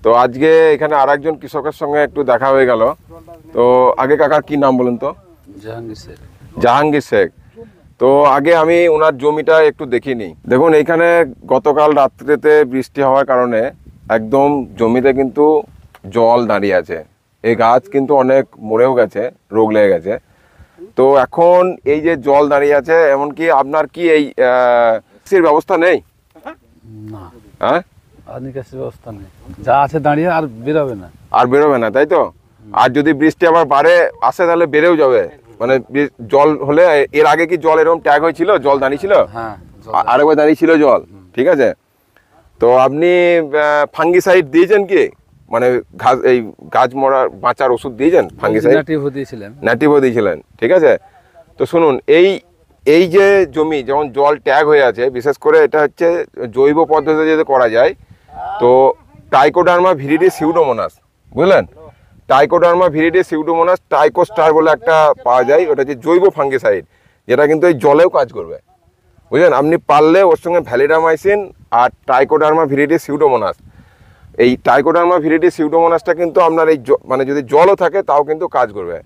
তো আজকে এখানে আরেকজন কৃষকের সঙ্গে একটু দেখা হয়ে গেল। তো আগে কাকার কি নাম বলেন তো? জাহাঙ্গীর শেখ। জাহাঙ্গীর শেখ। তো আগে আমি ওনার জমিটা একটু দেখিনি। দেখুন এইখানে গতকাল রাত্রিতে বৃষ্টি হওয়ার কারণে একদম জমিতে কিন্তু জল দাঁড়িয়ে আছে। এই গাছ কিন্তু অনেক মরেও গেছে, রোগ লেগে গেছে। তো এখন এই যে জল দাঁড়িয়ে আছে, এমনকি আপনার কি এই ব্যবস্থা নেই? না, হ্যাঁ, আর নিকাশি ব্যবস্থা নেই, যা আছে দাঁড়িয়ে আর বেরোবে না। আর বেরোবে না, তাই তো? আর যদি বৃষ্টি আবার বাড়ে আসে তাহলে বেড়েও যাবে, মানে জল হলে। এর আগে কি জল এরকম ট্যাগ হয়েছিল, জল দাঁড়িয়েছিল? হ্যাঁ, আরেকবার দাঁড়িয়েছিল জল, ঠিক আছে। তো আপনি ফাঙ্গিসাইড দিয়েছেন কি, মানে এই গাছ মরা বাঁচার ওষুধ দিয়েছেন? ফাঙ্গিসাইড ন্যাটিভও দিয়েছিলেন, ঠিক আছে। তো শুনুন, এই যে জমি যেমন জল ট্যাগ হয়ে আছে, বিশেষ করে এটা হচ্ছে জৈব পদ্ধতিতে যদি করা যায়, তো ট্রাইকোডার্মা ভিরিডি সিউডোমোনাস, বুঝলেন? ট্রাইকোডার্মা ভিরিডি সিউডোমোনাস ট্রাইকোস্টার বলে একটা পাওয়া যায়, ওটা হচ্ছে জৈব ফাঙ্গিসাইড, যেটা কিন্তু এই জলেও কাজ করবে, বুঝলেন? আপনি পারলে ওর সঙ্গে ভ্যালিডামাইসিন আর ট্রাইকোডার্মা ভিরিডি সিউডোমোনাস, এই ট্রাইকোডার্মা ভিরিডি সিউডোমোনাসটা কিন্তু আপনার এই মানে যদি জলও থাকে তাও কিন্তু কাজ করবে।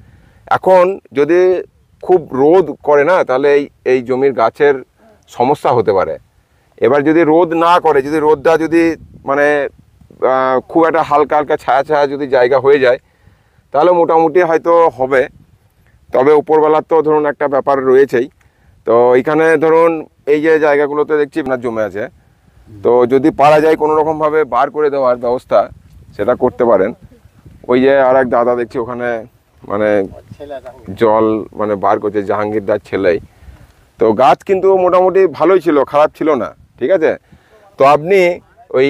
এখন যদি খুব রোদ করে না, তাহলে এই জমির গাছের সমস্যা হতে পারে। এবার যদি রোদ না করে, যদি রোদটা যদি মানে খুব একটা হালকা হালকা ছায়া ছায়া যদি জায়গা হয়ে যায়, তাহলে মোটামুটি হয়তো হবে। তবে উপরবেলার তো ধরুন একটা ব্যাপার রয়েছেই। তো এইখানে ধরুন এই যে জায়গাগুলোতে দেখছি আপনার জমে আছে, তো যদি পারা যায় কোনো রকমভাবে বার করে দেওয়ার ব্যবস্থা, সেটা করতে পারেন। ওই যে আর এক দাদা দেখছি ওখানে মানে জল মানে বার করছে, জাহাঙ্গীর দার ছেলেই। তো গাছ কিন্তু মোটামুটি ভালোই ছিল, খারাপ ছিল না, ঠিক আছে। তো আপনি ওই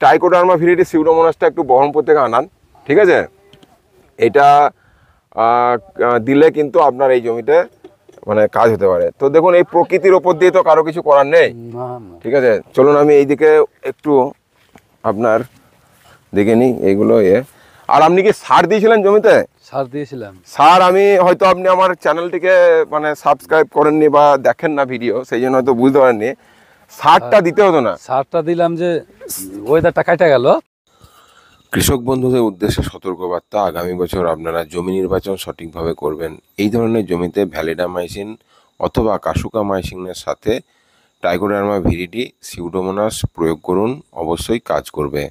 ট্রাইকোডার্মা ভিরিডি সিউডোমোনাসটা একটু বহরমপুর থেকে আনান, ঠিক আছে। এটা দিলে কিন্তু আপনার এই জমিতে মানে কাজ হতে পারে। তো দেখুন, এই প্রকৃতির ওপর দিয়ে তো কারো কিছু করার নেই, ঠিক আছে। চলুন আমি এইদিকে একটু আপনার দেখে নিই এইগুলো। আর আপনি কি সার দিয়েছিলেন জমিতে? সার দিয়েছিলাম। সার আমি হয়তো আপনি আমার চ্যানেলটিকে মানে সাবস্ক্রাইব করেননি বা দেখেন না ভিডিও, সেই জন্য হয়তো বুঝতে পারেননি। সারটা দিতে হতো না? সারটা দিলাম যে ওয়েদারটা কাটা গেল। কৃষক বন্ধুদের উদ্দেশ্যে সতর্কবার্তা, আগামী বছর আপনারা জমি নির্বাচন সঠিকভাবে করবেন। এই ধরনের জমিতে ভ্যালিডামাইসিন অথবা কাসুকামাইসিনের সাথে ট্রাইকোডার্মা ভিরিডি সিউডোমোনাস প্রয়োগ করুন, অবশ্যই কাজ করবে।